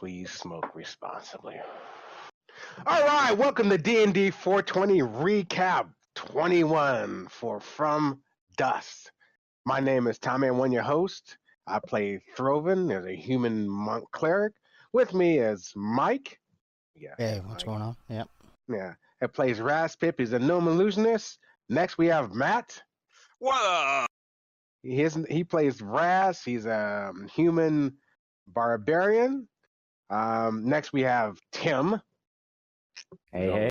Please smoke responsibly. All right, welcome to D&D 420 Recap 21 for From Dust. My name is Tommy, I'm one of your hosts. I play Throven as a human monk cleric. With me is Mike. Yeah, hey, what's going on? Yep. Yeah, it plays Raspip. He's a gnome illusionist. Next, we have Matt. What? He plays Ras. He's a human barbarian. Next, we have Tim. Hey.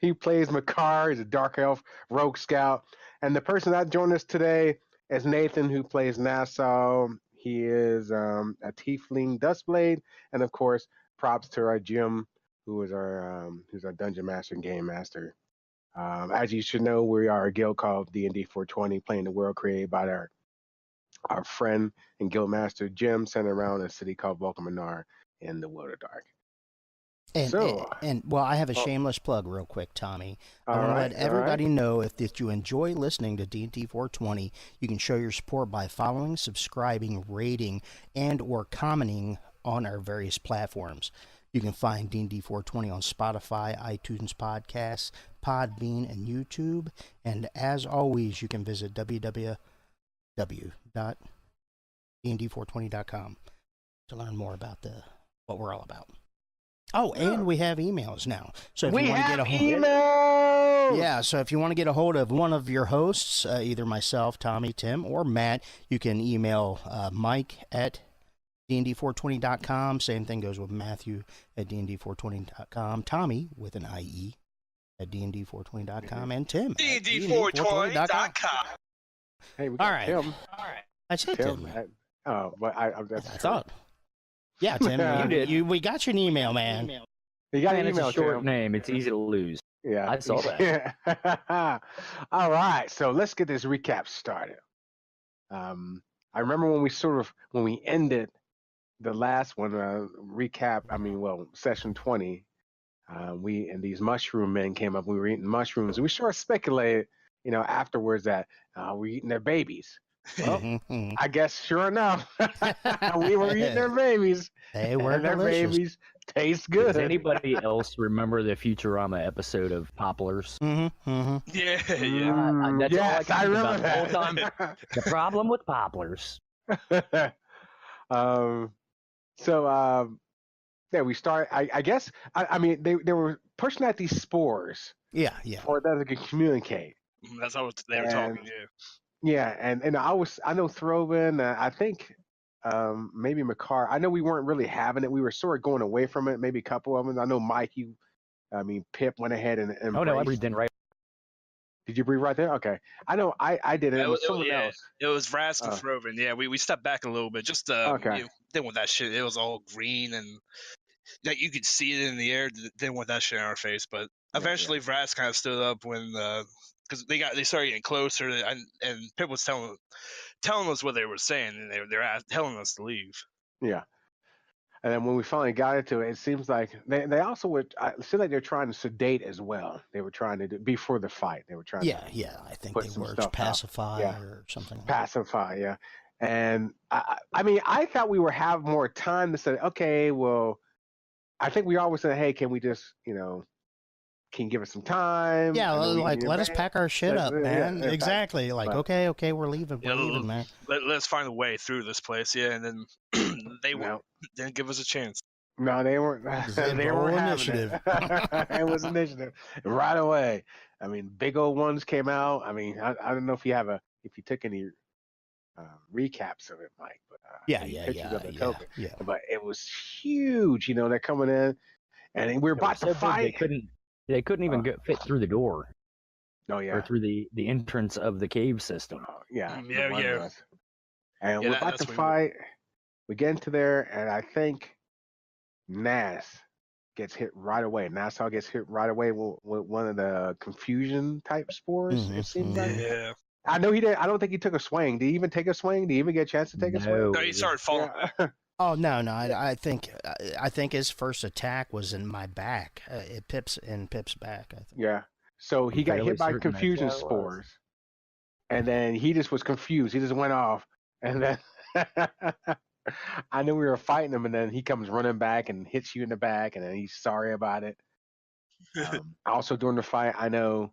He plays Makar. He's a dark elf rogue scout. And the person that joined us today is Nathan, who plays Nassau. He is a tiefling dustblade, and of course, props to our Jim, who's our dungeon master and game master. As you should know, we are a guild called D&D 420, playing the world created by our friend and guild master Jim, centered around a city called Vulkaminar in the wilderdark. And I have a shameless plug real quick, Tommy. I want to let everybody know if you enjoy listening to D&D 420, you can show your support by following, subscribing, rating, and or commenting on our various platforms. You can find D&D 420 on Spotify, iTunes Podcasts, Podbean, and YouTube. And as always, you can visit www.dnd420.com to learn more about what we're all about. Oh, and we have emails now. So if you want to get a hold emails. Yeah, so if you want to get a hold of one of your hosts, either myself, Tommy, Tim, or Matt, you can email Mike at dnd420.com. Same thing goes with Matthew at dnd420.com. Tommy with an IE at dnd420.com, and Tim at dnd420.com. Hey, we got all right. Tim. All right. I said Tim. But I thought. Yeah, Tim, you did. We got your email, man. You got an email. It's a short Tim. name. It's easy to lose. Yeah, I saw that. All right, so let's get this recap started. I remember when we ended the last one, session 20. These mushroom men came up. We were eating mushrooms. We sort of speculated, afterwards that we're eating their babies. Well, I guess sure enough, we were eating their babies. They were and their delicious. Babies taste good. Does anybody else remember the Futurama episode of Poplars? Yeah. That's yes, all I remember about that. the whole time. The problem with Poplars. We start. I guess. They were pushing out these spores. Yeah. For that they could communicate. That's how they were talking. Yeah. Yeah, and I know Throven. I think maybe Makar. I know we weren't really having it. We were sort of going away from it. Maybe a couple of them. I know Mike. Pip went ahead and Oh no, I breathed in right. Did you breathe right there? Okay. I know I did it. It was someone else. It was Rask and Throven. Yeah, we stepped back a little bit. Just didn't want that shit. It was all green and you could see it in the air. Didn't want that shit in our face. But eventually, Rask kind of stood up when because they started getting closer, and Pip was telling us what they were saying, and they're telling us to leave. Yeah. And then when we finally got into it, it seems like they also would. It seemed like they're trying to sedate as well. They were trying to do before the fight. They were trying. Yeah. I think they were pacify or something. Pacify, yeah. And I thought we would have more time to say, okay, well, I think we always said, hey, can we just, can you give us some time? Yeah, let us pack our shit up, man. Yeah, exactly. Like, okay, we're leaving. We're leaving, man. Let's find a way through this place, yeah. And then they didn't give us a chance. No, they weren't. They were initiative. It was initiative right away. Big old ones came out. I don't know if you took any recaps of it, Mike. But yeah. But it was huge. They're coming in, and we're about to fight. They couldn't even fit through the door. Oh yeah. Or through the entrance of the cave system. Yeah. Yeah. And we're about to fight. We get into there, and I think Nass gets hit right away. Nassau gets hit right away with one of the confusion type spores. It seems like. Yeah. I know he did. I don't think he took a swing. Did he even take a swing? Did he even get a chance to take a swing? No, he started falling. Yeah. Oh no! I think his first attack was in my back. Pip's back. I think. Yeah. So he got hit by confusion spores, and then he just was confused. He just went off, and then I knew we were fighting him, and then he comes running back and hits you in the back, and then he's sorry about it. Also during the fight, I know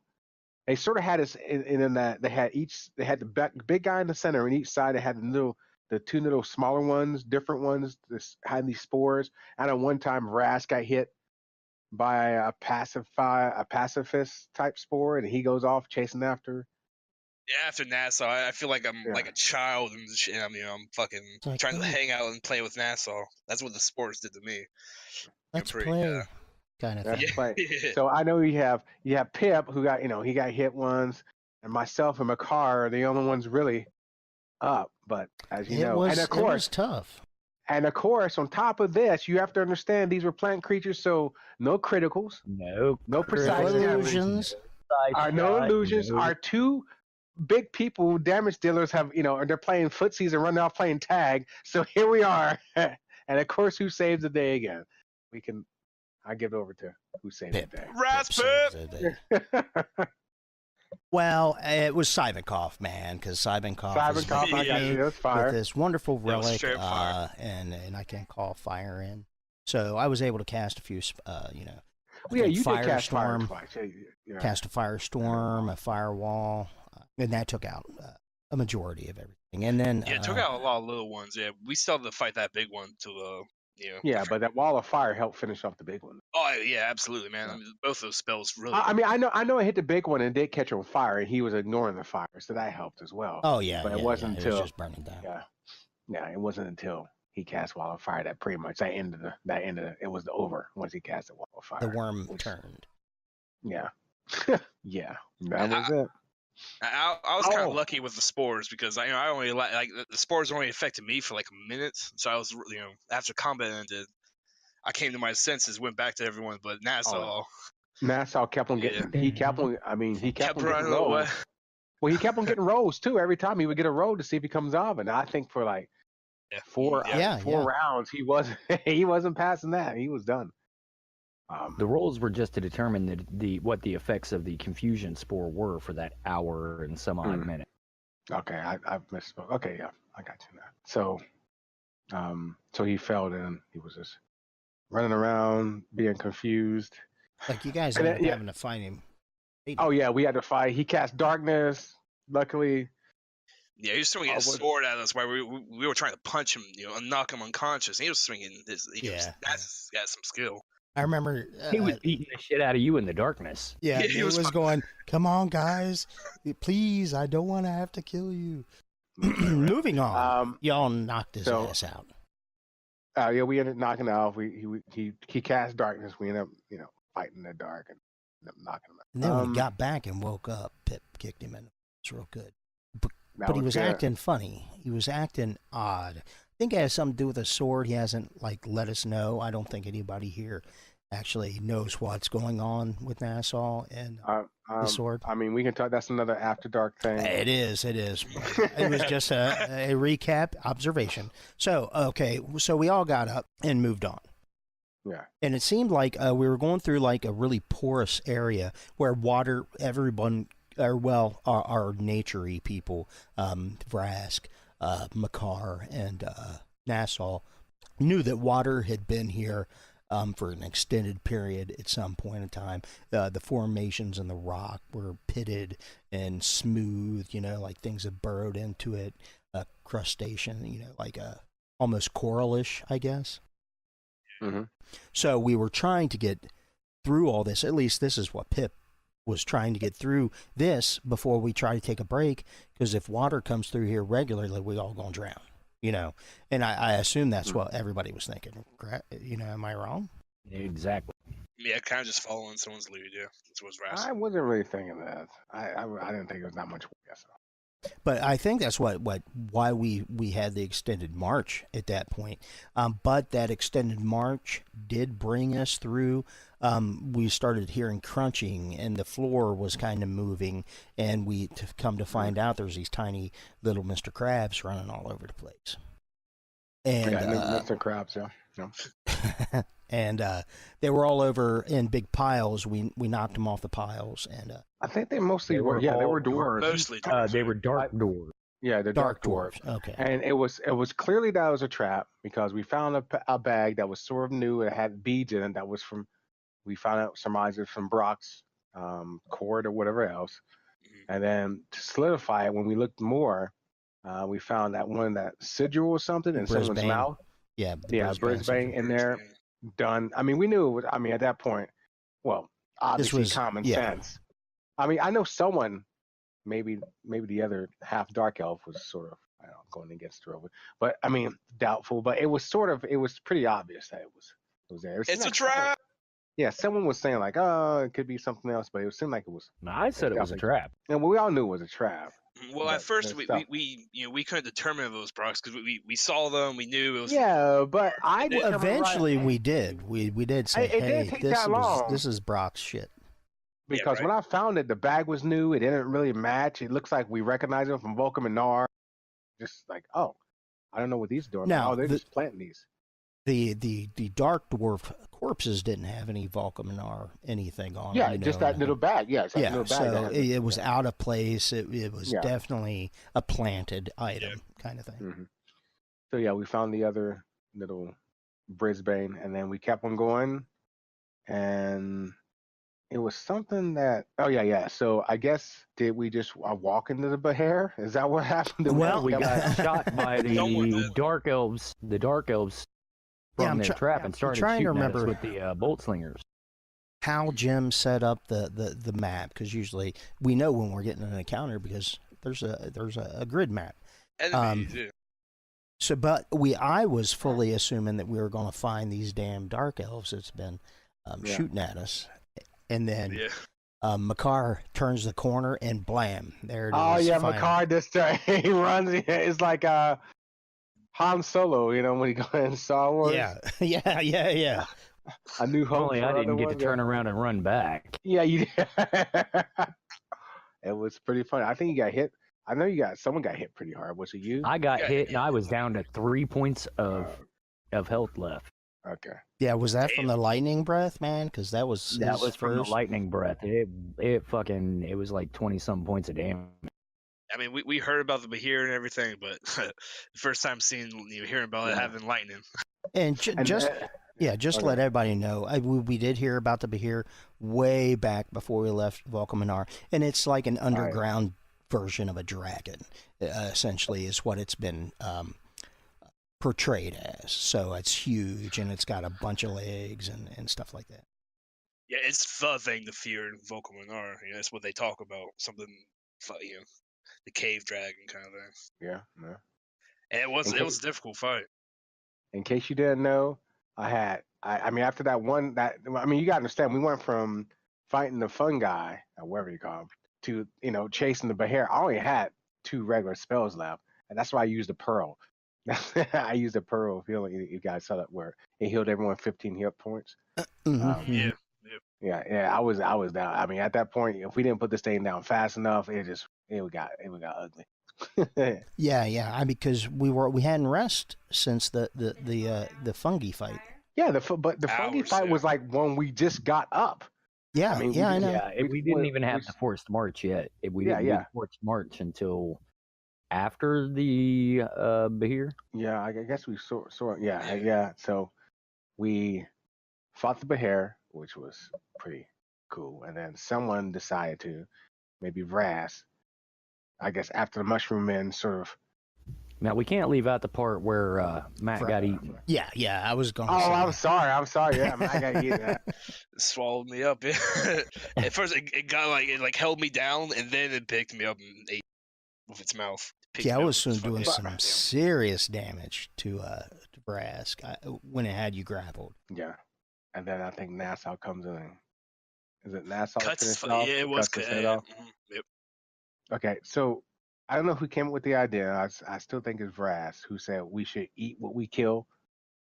they sort of had us in that they had the big guy in the center, and each side they had the two little smaller ones, different ones, had these spores. I know one time Ras got hit by a pacifist type spore, and he goes off chasing after. Yeah, after Nassau, I feel like I'm like a child and shit. I mean, I'm fucking trying to hang out and play with Nassau. That's what the sports did to me. Let's play. Kind of thing. Play. So I know you have Pip, who got he got hit once, and myself and Makar are the only ones really up. But as you know, and of course, it was tough. And of course, on top of this, you have to understand these were plant creatures, so no criticals, no precise illusions, no illusions. Our two big people, damage dealers, have they're playing footsies and running off playing tag. So here we are, and of course, who saves the day again? I give it over to who saved the day. Pip. Well, it was Cyberkoff, man, because Cyberkoff with this wonderful relic, and I can call fire in. So I was able to cast a few, you did cast Firestorm. Cast a Firestorm, a Firewall, and that took out a majority of everything. And then it took out a lot of little ones. Yeah, we still had to fight that big one to but that wall of fire helped finish off the big one. Oh yeah, absolutely, man. I mean, both those spells really. I know I hit the big one and did catch on fire, and he was ignoring the fire, so that helped as well. Oh yeah, but it wasn't until it was just burning down. Yeah, it wasn't until he cast wall of fire that pretty much that ended it was over once he cast the wall of fire. The worm turned. Yeah, yeah, that was it. I was kind of lucky with the spores because I only like the spores only affected me for like a minute, so I was after combat ended, I came to my senses, went back to everyone, but Nassau kept on getting he kept on running away. Well, he kept on getting rolls too. Every time he would get a roll to see if he comes off, and I think for like four rounds he wasn't passing that. He was done. The rolls were just to determine what the effects of the confusion spore were for that hour and some odd minute. Okay, I misspoke. Okay, yeah, I got you now. So he fell in. He was just running around, being confused. Like you guys ended up having to fight him. Oh yeah, we had to fight. He cast darkness. Luckily. Yeah, he was swinging his sword at us while we were trying to punch him, and knock him unconscious. He was swinging that's got some skill. I remember he was beating the shit out of you in the darkness. Yeah, he was going, "Come on, guys, please! I don't want to have to kill you." Moving on, y'all knocked his ass out. Yeah, we ended up knocking out. He cast darkness. We ended up, fighting in the dark and ended up knocking him out. And then when he got back and woke up, Pip kicked him in. It was real good. But he was acting funny. He was acting odd. I think it has something to do with a sword. He hasn't let us know. I don't think anybody here actually knows what's going on with Nassau and the sword. I mean, we can talk. That's another After Dark thing. It is. It was just a recap observation. So, okay. So we all got up and moved on. Yeah. And it seemed like we were going through a really porous area where water, everyone, our nature-y people, Vrask, Makar, and Nassau, knew that water had been here for an extended period at some point in time. The formations in the rock were pitted and smooth, like things had burrowed into it, crustacean, almost coralish, I guess. Mm-hmm. So we were trying to get through all this. At least this is what Pip was trying to get through this before we try to take a break, because if water comes through here regularly, we all gonna drown, and I assume that's what everybody was thinking. Am I wrong? Exactly. Yeah, kind of just following someone's lead. Yeah, that's what's right. I wasn't really thinking that. I didn't think it was that much. But I think that's why we had the extended march at that point. But that extended march did bring us through. We started hearing crunching, and the floor was kind of moving, and we come to find out there's these tiny little Mr. Crabs running all over the place. And Mr. Crabs, yeah. And they were all over in big piles. We knocked them off the piles, and I think they mostly were. Yeah, they were dwarves. Mostly they were dark dwarves. Yeah, the dark dwarf. Okay. And it was clearly that was a trap because we found a bag that was sort of new. It had beads in it that was from, we found out surmised it from Brock's cord or whatever else. And then to solidify it, when we looked more, we found that one that sigil or something in someone's mouth. Yeah, Brisbane in there. Done. I mean, we knew it was, I mean, at that point, well, obviously common sense. I mean, I know someone, maybe the other half dark elf was sort of, I don't know, going against her over, but I mean, doubtful. But it was pretty obvious that it was there. It's a trap. Yeah, someone was saying like, oh, it could be something else, but it seemed like it was. No, I said it was a trap. And we all knew it was a trap. Well, at first we couldn't determine if it was Brock's because we saw them, we knew it was. Yeah, but eventually we did. We did say, hey, this is Brock's shit. Because when I found it, the bag was new. It didn't really match. It looks like we recognized it from Vulkaminar. Just like, oh, I don't know what these are doing. Now, they're just planting these. The dark dwarf corpses didn't have any Vulkaminar anything on them. Yeah, just that little bag. Yeah, little bag so it was out of place. It was definitely a planted item kind of thing. Mm-hmm. So yeah, we found the other little Brisbane, and then we kept on going, and it was something that. Oh yeah. So I guess did we just walk into the Behir? Is that what happened? Well, we got shot by the dark elves. The dark elves. From their trap and started shooting to remember with the bolt slingers. How Jim set up the map, because usually we know when we're getting an encounter because there's a grid map. So, but I was fully assuming that we were going to find these damn dark elves that's been shooting at us, and then Makar turns the corner and blam, there it is. Oh yeah, Makar this time he runs. It's like Han Solo, you know, when he goes in Star Wars. Yeah. A New Hope. Only I didn't get to turn around and run back. Yeah, you did. It was pretty funny. I think you got hit. I know someone got hit pretty hard. Was it you? I got hit, and I was down to 3 points of health left. Okay. Yeah, was that from the lightning breath, man? Because that was from the lightning breath. It was like 20-something points of damage. I mean, we heard about the Behir and everything, but the first time hearing about it having lightning. And just to let everybody know, we did hear about the Behir way back before we left Vulkaminar, and it's like an underground version of a dragon, essentially, is what it's been portrayed as. So it's huge, and it's got a bunch of legs and stuff like that. Yeah, it's the thing to fear in Vulkaminar. You know, that's what they talk about. Something, the cave dragon kind of thing. Yeah. And it was a difficult fight. In case you didn't know, I mean, after that one, you gotta understand, we went from fighting the fungi, or whatever you call them, to, chasing the Behir. I only had 2 regular spells left, and that's why I used the Pearl. I used the Pearl of healing. You guys saw that where it healed everyone 15 hit points. Yeah. I was down. I mean, at that point, if we didn't put this thing down fast enough, it got ugly. Yeah. Because we hadn't rest since the fungi fight. Yeah, the fungi fight was like when we just got up. Yeah, I know. Yeah, we didn't even have the forced march yet. We didn't do forced march until after the Behir. Yeah, I guess we yeah. So we fought the Behir, which was pretty cool, and then someone decided to, maybe Vras, I guess after the Mushroom Men sort of. Now we can't leave out the part where Matt got eaten. Yeah, I was going. Oh, I'm sorry. Yeah, Matt got eaten. It swallowed me up. At first, it held me down, and then it picked me up and ate with its mouth. I was doing some serious damage to Vras when it had you grappled. Yeah, and then I think Nassau comes in. Is it Nassau? Yeah, it was. Yep. Okay, so I don't know who came up with the idea. I still think it's Vras who said we should eat what we kill.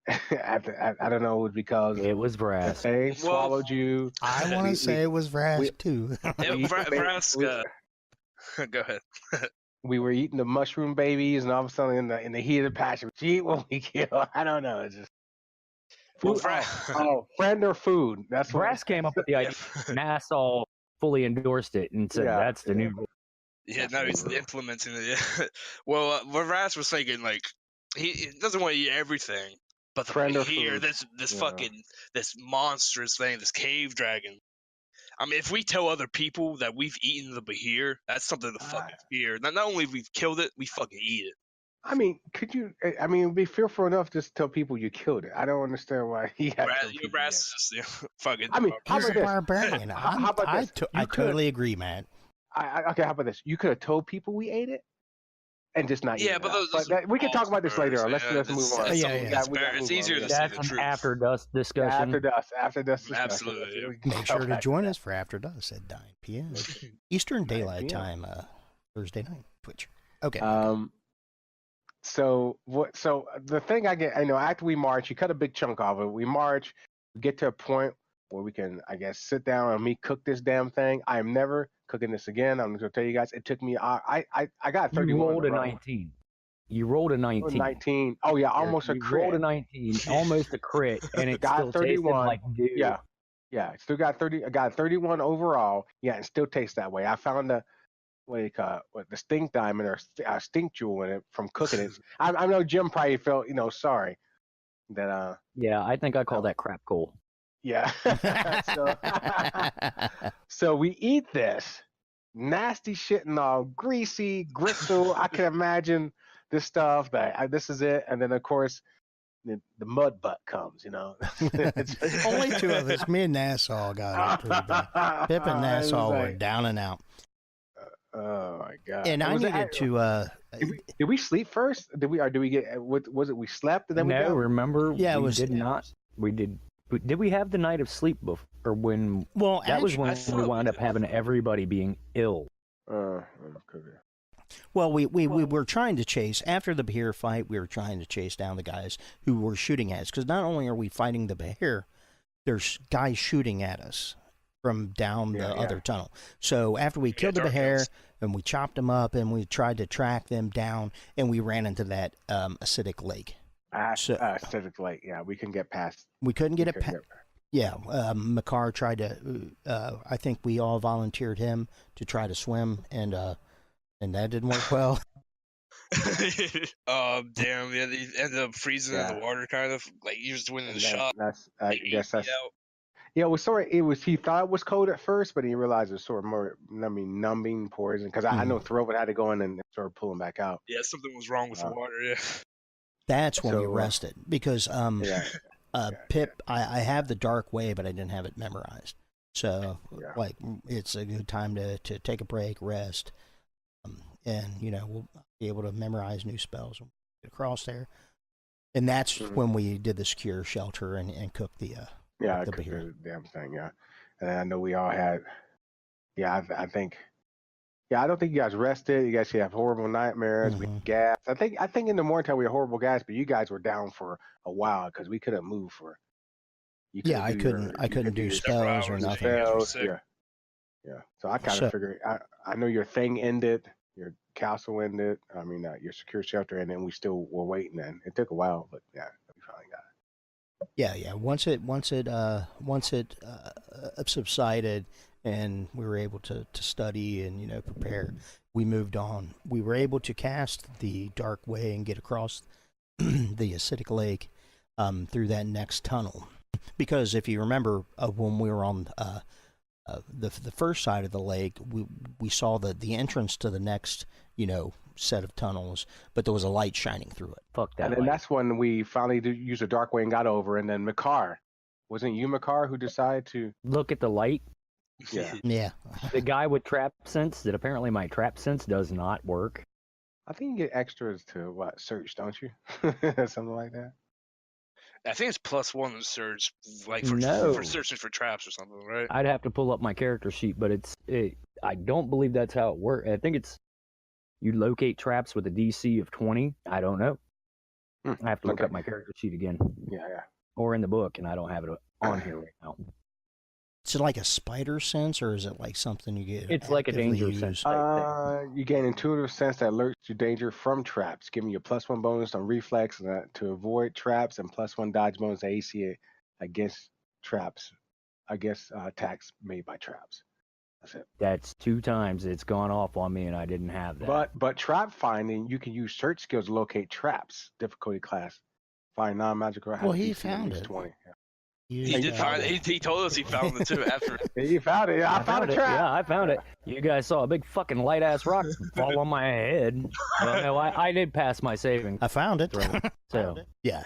I don't know, it was because it was Vras. They swallowed you. I want to say it was Vras too. Vras. Go ahead. We were eating the mushroom babies, and all of a sudden, in the heat of the passion, we eat what we kill. I don't know. It's just food. Friend or food. That's what Vras came up with the idea. Nassau fully endorsed it and said that's the new rule. Yeah, now he's implementing it. Yeah. Well, what Ras was thinking, like, he doesn't want to eat everything, but the Behir, this fucking this monstrous thing, this cave dragon. I mean, if we tell other people that we've eaten the Behir, that's something to fucking fear. Not only have we killed it, we fucking eat it. I mean, could you? I mean, be fearful enough just to tell people you killed it. I don't understand why he had to. Ras is just fucking. I mean, he's a barbarian. How about this? I totally agree, man. Okay, how about this? You could have told people we ate it, and just not. Yeah, but we can talk about this later. Let's move on. It's easier to say the truth. After dusk discussion. After dusk discussion. Absolutely. Make sure to join us for After Dusk at 9 p.m. Eastern Daylight Time, Thursday night, Twitch. Okay. So the thing I get, after we march, you cut a big chunk off it. We march, we get to a point where we can, I guess, sit down and me cook this damn thing. I am never cooking this again. I'm going to tell you guys, it took me, I got 31. You rolled a 19. You rolled a 19. 19. Oh yeah, almost a crit. You rolled a 19, almost a crit, and it got still 31. Like dude. Yeah. Still got 30. I got 31 overall. Yeah, and still tastes that way. I found the stink diamond or stink jewel in it from cooking it. I know Jim probably felt sorry that. Yeah, I think I call that crap coal. Yeah. So we eat this nasty shit and all greasy gristle. I can imagine this stuff. This is it, and then of course the mud butt comes. Only two of us. Me and Nassau got it pretty bad. Pip and Nassau were down and out. Oh my god! And I needed to. Did we sleep first? Did we get? Was it we slept and then no, we remember? Yeah, we did not. We did. Did we have the night of sleep before? Or when? Well, that was when we wound up having everybody being ill. Well, we were trying to chase after the Behir fight. We were trying to chase down the guys who were shooting at us because not only are we fighting the Behir, there's guys shooting at us from down the other tunnel. So after we killed the Behir and we chopped them up and we tried to track them down and we ran into that acidic lake. Acidic lake. Yeah, we couldn't get past. We couldn't get it past. Yeah, Makar tried to. I think we all volunteered him to try to swim, and that didn't work well. Damn! Yeah, they ended up freezing in the water, kind of like you just winning the shot. I guess that's. Yeah, it was sort of. It was. He thought it was cold at first, but he realized it was sort of more numbing poison. Because I know Throven had to go in and sort of pull him back out. Yeah, something was wrong with the water. Yeah. That's when we rested because Pip. I have the dark way, but I didn't have it memorized. So it's a good time to take a break, rest, and we'll be able to memorize new spells when we get across there. And that's when we did the secure shelter and cooked the. I cooked the damn thing. Yeah, and I know we all had. Yeah, I think. Yeah, I don't think you guys rested. You guys should have horrible nightmares. We gassed. I think in the morning time we were horrible guys, but you guys were down for a while because we couldn't move for. I couldn't do spells or nothing. Yeah. So I kind of figured. I know your thing ended, your castle ended. I mean, your secure shelter ended, and we still were waiting. And it took a while, but yeah, we finally got it. Yeah. Once it subsided. And we were able to study and prepare. We moved on. We were able to cast the dark way and get across the acidic lake through that next tunnel. Because if you remember, when we were on the first side of the lake, we saw the entrance to the next set of tunnels, but there was a light shining through it. Fuck that. And then that's when we finally used the dark way and got over. And then Makar, wasn't you Makar who decided to look at the light? Yeah. The guy with trap sense that apparently my trap sense does not work. I think you get extras to search, don't you? Something like that. I think it's +1 to search, like for searching for traps or something, right? I'd have to pull up my character sheet, but I don't believe that's how it works. I think it's you locate traps with a DC of 20. I don't know. I have to look up my character sheet again. Yeah. Or in the book, and I don't have it on here right now. Is it like a spider sense, or is it like something you get? It's like a danger sense. You gain intuitive sense that alerts you danger from traps, giving you a +1 bonus on reflex to avoid traps and +1 dodge bonus to AC against traps. I guess attacks made by traps. That's 2 times it's gone off on me, and I didn't have that. But trap finding, you can use search skills to locate traps. Difficulty class. Find non-magical. Well, he found it. 20. He did find it. He told us he found it too after. He found it. I found a trap. Yeah, I found it. You guys saw a big fucking light ass rock fall on my head. Well, no, I did pass my saving. I found it. So yeah.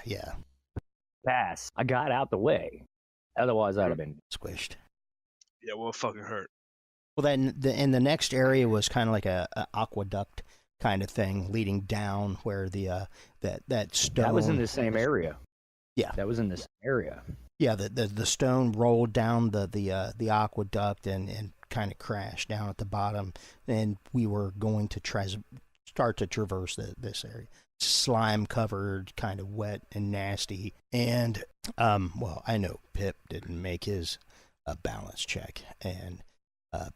Pass. I got out the way. Otherwise, I'd have been squished. Yeah, well, fucking hurt. Well, then in the next area was kind of like a aqueduct kind of thing leading down where the that stone. That was in the same area. Yeah, that was in the same area. Yeah, the stone rolled down the aqueduct and kind of crashed down at the bottom, and we were going to start to traverse this area. Slime covered, kind of wet and nasty, and well, I know Pip didn't make his balance check, and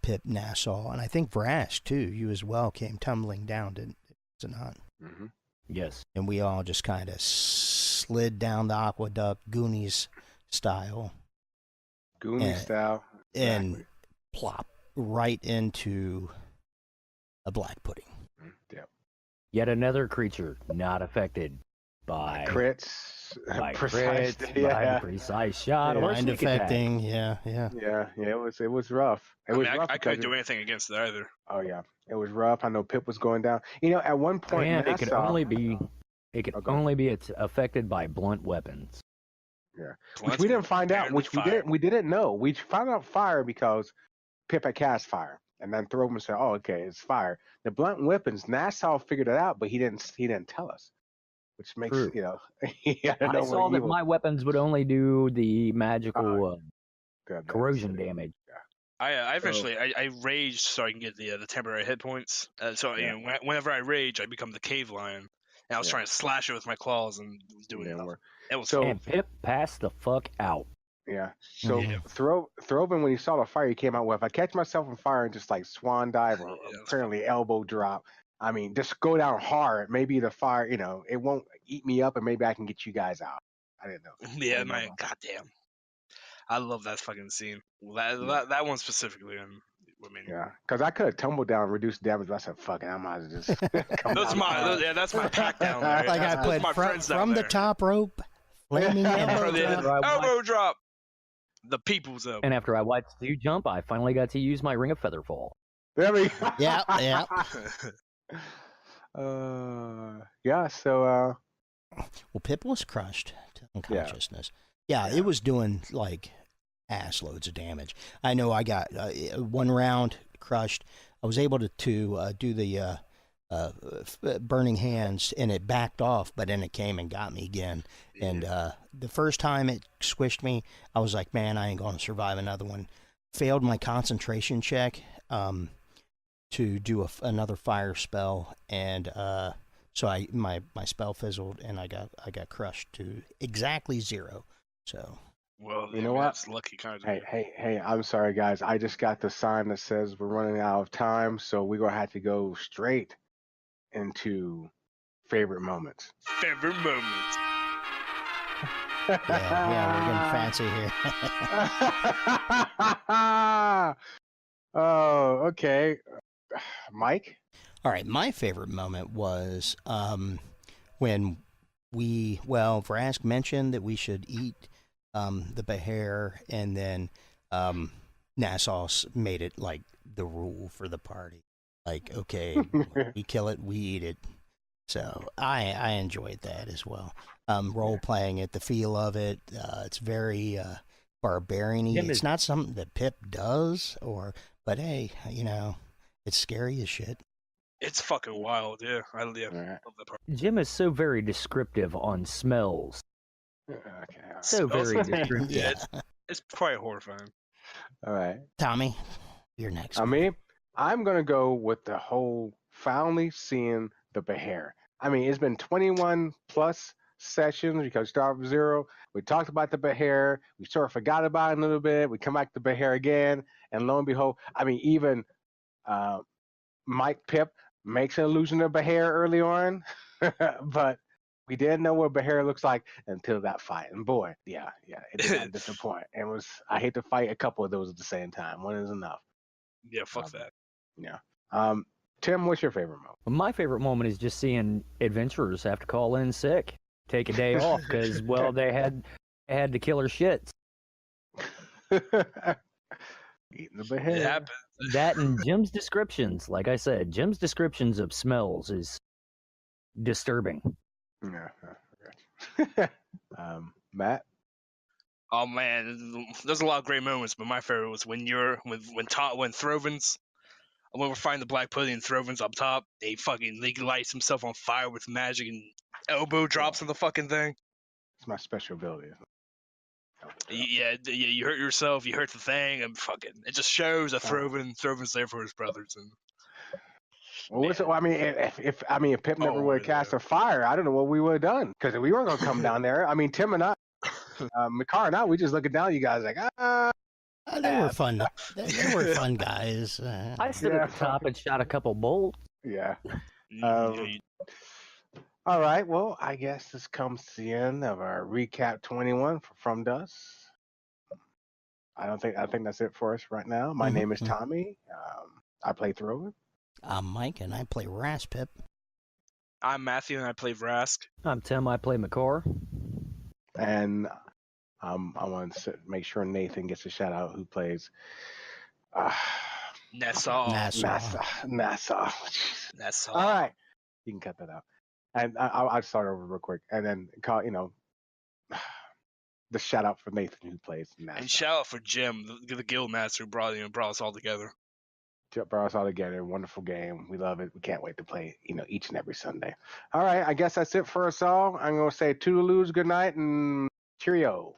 Pip, Nassau, and I think Vrash too. You as well came tumbling down, didn't it not? Mm-hmm. Yes. And we all just kind of slid down the aqueduct, Goonies style. Goonies style. Exactly. And plop right into a black pudding. Yep. Yet another creature not affected by crits. By precise shot. Mind affecting. Yeah. It was rough. Rough. I couldn't do anything against it either. Oh yeah, it was rough. I know Pip was going down. At one point, it could only be affected by blunt weapons. Yeah, which we didn't find out. Which we didn't know. We found out fire because Pip had cast fire, and then Throven said, "Oh, okay, it's fire." The blunt weapons, Nassau figured it out, but he didn't tell us. Which makes, I saw that my weapons would only do the magical corrosion damage. I eventually I raged so I can get the temporary hit points. Whenever I rage, I become the cave lion. And I was trying to slash it with my claws and doing it. It was and Pip passed the fuck out. Yeah. So Throven, when he saw the fire, he came out with, if I catch myself on fire and just like swan dive or apparently elbow drop, I mean, just go down hard. Maybe the fire, it won't eat me up, and maybe I can get you guys out. I didn't know. Yeah, man. Goddamn. I love that fucking scene. That one specifically. Yeah, because I could have tumbled down and reduced damage, but I said, "Fuck it, I might as just." That's my pack down there. Like I put from the top rope, flaming elbow drop. The people's elbow. And after I watched you jump, I finally got to use my ring of feather fall. There we go. Yeah. So. Well, Pip was crushed to unconsciousness. Yeah, it was doing like ass loads of damage. I know I got one round crushed. I was able to do the burning hands, and it backed off, but then it came and got me again. And the first time it squished me, I was like, man, I ain't going to survive another one. Failed my concentration check to do another fire spell, and so my spell fizzled, and I got crushed to exactly 0. So. Well, you know what? That's lucky kind of. Hey! I'm sorry, guys. I just got the sign that says we're running out of time, so we're gonna have to go straight into favorite moments. Favorite moments. Yeah, we're getting fancy here. Oh, okay. Mike? All right, my favorite moment was when Vrask mentioned that we should eat the Behir, and then Nassau made it like the rule for the party. Like, okay, we kill it, we eat it. So I enjoyed that as well. Role playing it, the feel of it, it's very barbarian-y. It's not something that Pip does, but hey, it's scary as shit. It's fucking wild, yeah. I love that part. Jim is so very descriptive on smells. Okay. So very descriptive. Yeah, it's quite horrifying. All right. Tommy, you're next. I'm going to go with the whole finally seeing the Behir. I mean, it's been 21 plus sessions because start with 0. We talked about the Behir. We sort of forgot about it a little bit. We come back to Behir again. And lo and behold, even Mike Pip makes an allusion to Behir early on. But we didn't know what Behir looks like until that fight. And boy, it did not disappoint. I hate to fight a couple of those at the same time. One is enough. Yeah, fuck that. Yeah. Tim, what's your favorite moment? Well, my favorite moment is just seeing adventurers have to call in sick, take a day off because, well, they had the killer shits. Eating the Behir. It happens. That and Jim's descriptions, like I said, Jim's descriptions of smells is disturbing. Yeah. Matt? Oh man, there's a lot of great moments, but my favorite was when Throvins, when we're finding the black pudding and Throvins up top, he lights himself on fire with magic and elbow drops on the fucking thing. It's my special ability. Yeah, you hurt yourself, you hurt the thing, and fucking it just shows that Throvin's there for his brothers. And I mean, if Pip never would have cast a fire, I don't know what we would have done because we weren't gonna come down there. I mean, Tim and I, Makar and I, we just looking down at you guys like, they were fun. They were fun guys. I stood at the top and shot a couple bolts. Yeah. All right. Well, I guess this comes to the end of our recap 21 from Dust. I think that's it for us right now. My name is Tommy. I play Throvin. I'm Mike, and I play Raspip. I'm Matthew, and I play Vrask. I'm Tim. I play Makar. And I want to make sure Nathan gets a shout out. Who plays Nassua. All right, you can cut that out. And I'll start over real quick, and then call the shout out for Nathan who plays Nassua. And shout out for Jim, the guild master who brought us all together. Brought us all together. Wonderful game. We love it. We can't wait to play, each and every Sunday. All right. I guess that's it for us all. I'm going to say toodaloos, good night, and cheerio.